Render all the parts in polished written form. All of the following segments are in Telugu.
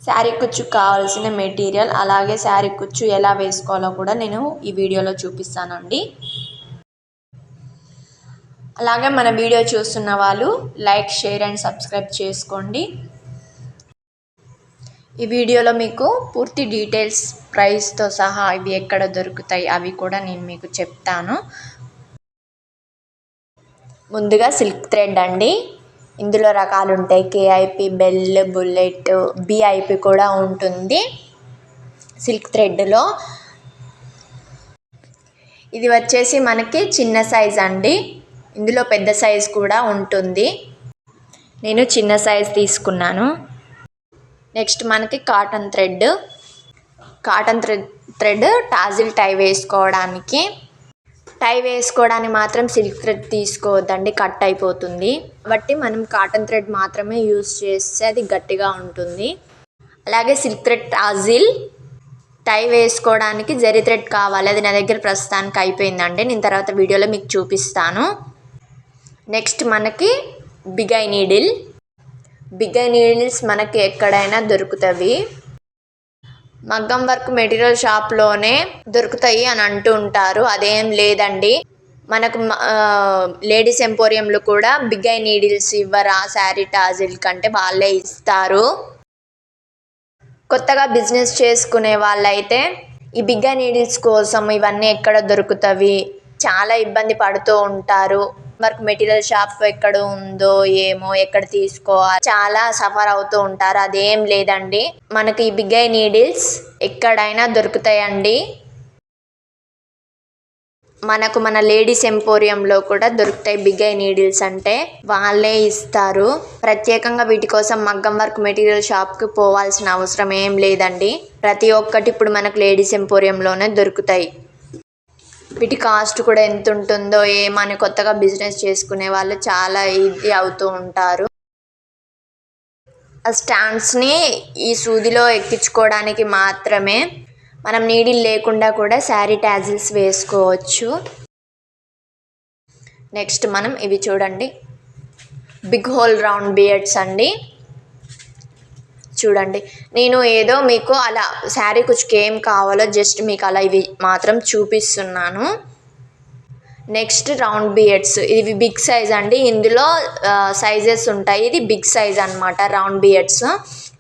శారీ కుచ్చుకు కావాల్సిన మెటీరియల్ అలాగే శారీ కుచ్చు ఎలా వేసుకోవాలో కూడా నేను ఈ వీడియోలో చూపిస్తానండి. అలాగే మన వీడియో చూస్తున్న వాళ్ళు లైక్, షేర్ అండ్ సబ్స్క్రైబ్ చేసుకోండి. ఈ వీడియోలో మీకు పూర్తి డీటెయిల్స్, ప్రైస్తో సహా ఇవి ఎక్కడ దొరుకుతాయి అవి కూడా నేను మీకు చెప్తాను. ముందుగా సిల్క్ థ్రెడ్ అండి. ఇందులో రకాలు ఉంటాయి. కేఐపి, బెల్, బుల్లెట్, బిఐపి కూడా ఉంటుంది సిల్క్ థ్రెడ్లో. ఇది వచ్చేసి మనకి చిన్న సైజ్ అండి. ఇందులో పెద్ద సైజ్ కూడా ఉంటుంది. నేను చిన్న సైజ్ తీసుకున్నాను. నెక్స్ట్ మనకి కాటన్ థ్రెడ్ టాజిల్ టై వేసుకోవడానికి. టై వేసుకోవడానికి మాత్రం సిల్క్ థ్రెడ్ తీసుకోవద్దండి, కట్ అయిపోతుంది. కాబట్టి మనం కాటన్ థ్రెడ్ మాత్రమే యూస్ చేస్తే అది గట్టిగా ఉంటుంది. అలాగే సిల్క్ థ్రెడ్ టాజిల్ టై వేసుకోవడానికి జరీ థ్రెడ్ కావాలి. అది నా దగ్గర ప్రస్తుతానికి అయిపోయిందండి. నేను తర్వాత వీడియోలో మీకు చూపిస్తాను. నెక్స్ట్ మనకి బిగ్ ఐ నీడిల్స్ మనకి ఎక్కడైనా దొరుకుతాయి. మగ్గం వర్క్ మెటీరియల్ షాప్లోనే దొరుకుతాయి అని అంటూ ఉంటారు. అదేం లేదండి. మనకు లేడీస్ ఎంపోరియంలో కూడా బిగ్ ఐ నీడిల్స్ ఇవ్వరా శారీ టాజిల్ కంటే? వాళ్ళే ఇస్తారు. కొత్తగా బిజినెస్ చేసుకునే వాళ్ళైతే ఈ బిగ్ ఐ నీడిల్స్ కోసం ఇవన్నీ ఎక్కడ దొరుకుతాయి, చాలా ఇబ్బంది పడుతూ ఉంటారు. వర్క్ మెటీరియల్ షాప్ ఎక్కడ ఉందో ఏమో, ఎక్కడ తీసుకోవాలి, చాలా సఫర్ అవుతూ ఉంటారు. అదేం లేదండి, మనకి ఈ బిగ్ ఐ నీడిల్స్ ఎక్కడైనా దొరుకుతాయండి. మనకు మన లేడీస్ ఎంపోరియంలో కూడా దొరుకుతాయి బిగ్ ఐ నీడిల్స్ అంటే. వాళ్ళే ఇస్తారు. ప్రత్యేకంగా వీటి కోసం మగ్గం వర్క్ మెటీరియల్ షాప్కి పోవాల్సిన అవసరం ఏం లేదండి. ప్రతి ఒక్కటి ఇప్పుడు మనకు లేడీస్ ఎంపోరియంలోనే దొరుకుతాయి. వీటి కాస్ట్ కూడా ఎంత ఉంటుందో ఏమని కొత్తగా బిజినెస్ చేసుకునే వాళ్ళు చాలా ఇది అవుతూ ఉంటారు. ఆ స్టాండ్స్ని ఈ సూదిలో ఎక్కించుకోవడానికి మాత్రమే. మనం నీడిల్ లేకుండా కూడా శారీ టాజిల్స్ వేసుకోవచ్చు. నెక్స్ట్ మనం ఇవి చూడండి, బిగ్ హోల్ రౌండ్ బియడ్స్ అండి. చూడండి, నేను ఏదో మీకు అలా శారీ కుచ్చుకి ఏం కావాలో జస్ట్ మీకు అలా ఇవి మాత్రం చూపిస్తున్నాను. నెక్స్ట్ రౌండ్ బియడ్స్, ఇవి బిగ్ సైజ్ అండి. ఇందులో సైజెస్ ఉంటాయి. ఇది బిగ్ సైజ్ అనమాట రౌండ్ బియడ్స్.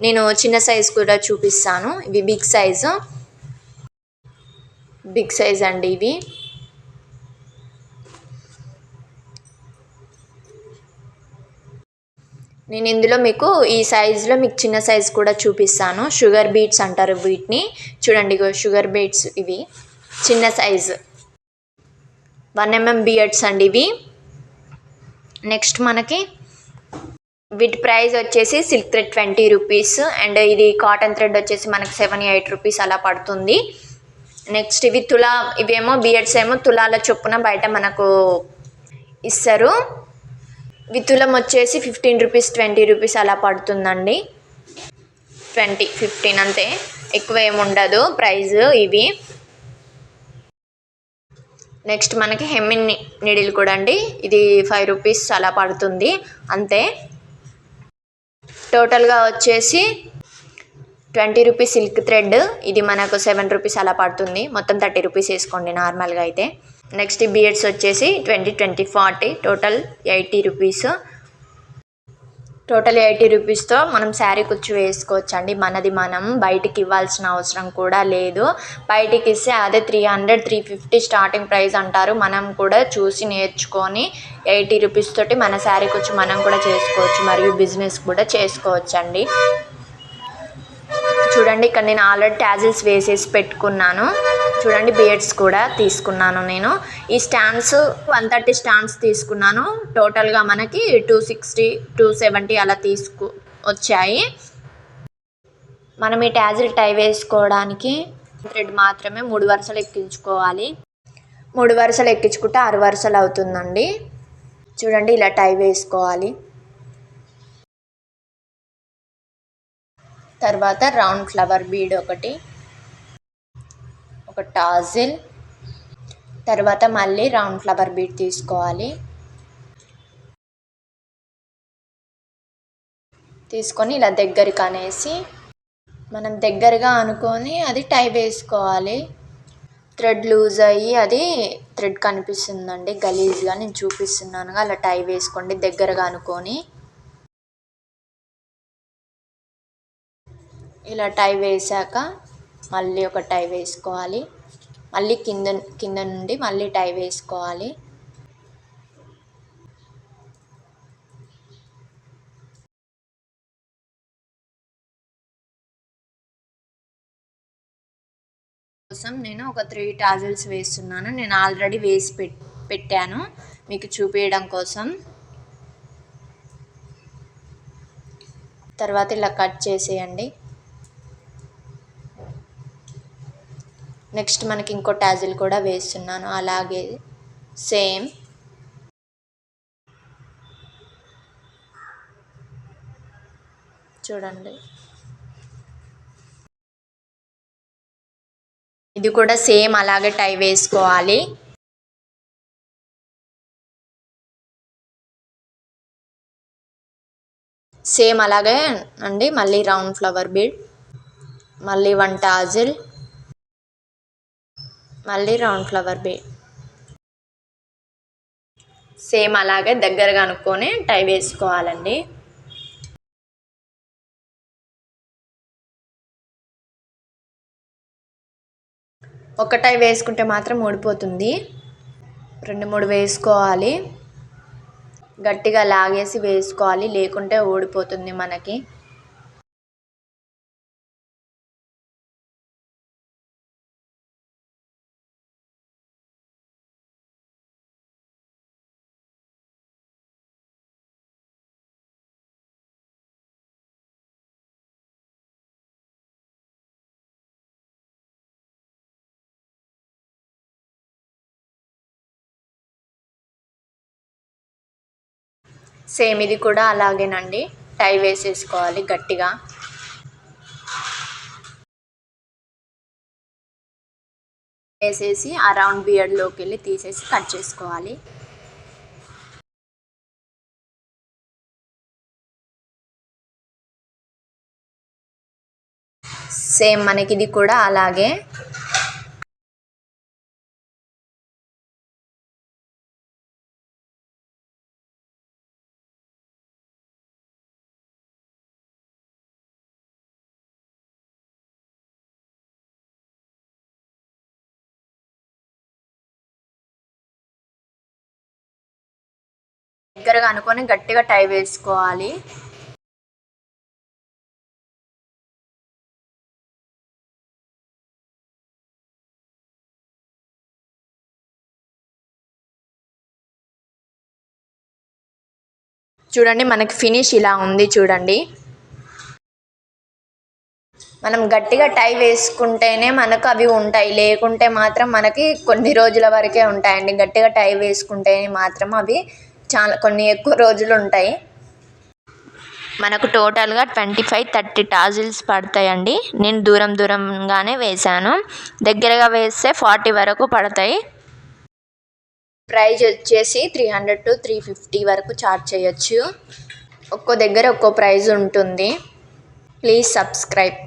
నేను చిన్న సైజ్ కూడా చూపిస్తాను. ఇవి బిగ్ సైజ్ అండి. ఇవి నేను ఇందులో మీకు ఈ సైజులో మీకు చిన్న సైజ్ కూడా చూపిస్తాను. షుగర్ బీట్స్ అంటారు వీటిని. చూడండి, షుగర్ బీట్స్ ఇవి చిన్న సైజు 1 mm బియడ్స్ అండి ఇవి. నెక్స్ట్ మనకి వీటి ప్రైస్ వచ్చేసి సిల్క్ థ్రెడ్ 20 రూపీస్ అండ్ ఇది కాటన్ థ్రెడ్ వచ్చేసి మనకి 7-8 రూపీస్ అలా పడుతుంది. నెక్స్ట్ ఇవేమో బియడ్స్ ఏమో తులాల చొప్పున బయట మనకు ఇస్తారు. తులం వచ్చేసి 15 రూపీస్ 20 రూపీస్ అలా పడుతుందండి. 20-15 అంతే, ఎక్కువ ఏముండదు ప్రైస్ ఇవి. నెక్స్ట్ మనకి హెమ్మింగ్ నీడిల్ కూడా అండి. ఇది 5 రూపీస్ అలా పడుతుంది అంతే. టోటల్గా వచ్చేసి 20 రూపీస్ సిల్క్ థ్రెడ్. ఇది మనకు 7 రూపీస్ అలా పడుతుంది. మొత్తం 30 రూపీస్ వేసుకోండి నార్మల్గా అయితే. నెక్స్ట్ ఈ బియడ్స్ వచ్చేసి 20, 40 టోటల్ 80 రూపీస్. టోటల్ 80 రూపీస్తో మనం శారీ కుచ్చు వేసుకోవచ్చు అండి. మనది మనం బయటికి ఇవ్వాల్సిన అవసరం కూడా లేదు. బయటికి ఇస్తే అదే 300-350 స్టార్టింగ్ ప్రైస్ అంటారు. మనం కూడా చూసి నేర్చుకొని 80 రూపీస్ తోటి మన శారీ కుచ్చు మనం కూడా చేసుకోవచ్చు, మరియు బిజినెస్ కూడా చేసుకోవచ్చు అండి. చూడండి, ఇక్కడ నేను ఆల్రెడీ టాజిల్స్ వేసేసి పెట్టుకున్నాను. చూడండి, బియడ్స్ కూడా తీసుకున్నాను నేను. ఈ స్టాండ్స్ 130 స్టాండ్స్ తీసుకున్నాను. టోటల్గా మనకి 260-270 అలా వచ్చాయి. మనం ఈ టాజిల్ టై వేసుకోవడానికి థ్రెడ్ మాత్రమే 3 వరుసలు ఎక్కించుకోవాలి. 3 వరుసలు ఎక్కించుకుంటే 6 వరుసలు అవుతుందండి. చూడండి, ఇలా టై వేసుకోవాలి. తర్వాత రౌండ్ ఫ్లవర్ బీడ్ ఒక టాజిల్, తర్వాత మళ్ళీ రౌండ్ ఫ్లవర్ బీడ్ తీసుకోవాలి. తీసుకొని ఇలా దగ్గరికి అనేసి మనం దగ్గరగా అనుకొని అది టై వేసుకోవాలి. థ్రెడ్ లూజ్ అయ్యి అది థ్రెడ్ కనిపిస్తుందండి గలీజ్గా, నేను చూపిస్తున్నానుగా, అలా టై వేసుకోండి దగ్గరగా అనుకొని. ఇలా టై వేసాక మళ్ళీ ఒక టై వేసుకోవాలి. మళ్ళీ కింద నుండి మళ్ళీ టై వేసుకోవాలి. కోసం నేను ఒక 3 టాజిల్స్ వేస్తున్నాను. నేను ఆల్రెడీ వేసి పెట్టాను మీకు చూపించడం కోసం. తర్వాత ఇలా కట్ చేసేయండి. నెక్స్ట్ మనకి ఇంకో టాజిల్ కూడా వేస్తున్నాను అలాగే సేమ్. చూడండి, ఇది కూడా సేమ్ అలాగే టై వేసుకోవాలి. సేమ్ అలాగే అండి. మళ్ళీ రౌండ్ ఫ్లవర్ బీడ్, మళ్ళీ 1 టాజిల్, మళ్ళీ రౌండ్ ఫ్లవర్ బీడ్. సేమ్ అలాగే దగ్గరగా అనుకొని టై వేసుకోవాలండి. ఒక టై వేసుకుంటే మాత్రం ఊడిపోతుంది. 2-3 వేసుకోవాలి. గట్టిగా లాగేసి వేసుకోవాలి, లేకుంటే ఊడిపోతుంది మనకి. సేమ్ ఇది కూడా అలాగేనండి, టై వేసేసుకోవాలి గట్టిగా. వేసేసి ఆ రౌండ్ బియర్డ్లోకి వెళ్ళి తీసేసి కట్ చేసుకోవాలి. సేమ్ మనకి ఇది కూడా అలాగే. దగ్గరగా అనుకొని గట్టిగా టై వేసుకోవాలి. చూడండి, మనకి ఫినిష్ ఇలా ఉంది చూడండి. మనం గట్టిగా టై వేసుకుంటేనే మనకు అవి ఉంటాయి, లేకుంటే మాత్రం మనకి కొన్ని రోజుల వరకే ఉంటాయండి. గట్టిగా టై వేసుకుంటేనే మాత్రం అవి కొన్ని ఎక్కువ రోజులు ఉంటాయి. మనకు టోటల్గా 25-30 టాజిల్స్ పడతాయండి. నేను దూరంగానే వేసాను, దగ్గరగా వేస్తే 40 వరకు పడతాయి. ప్రైజ్ వచ్చేసి 300 to 350 వరకు చార్జ్ చేయొచ్చు. ఒక్కో దగ్గర ఒక్కో ప్రైజ్ ఉంటుంది. Please subscribe.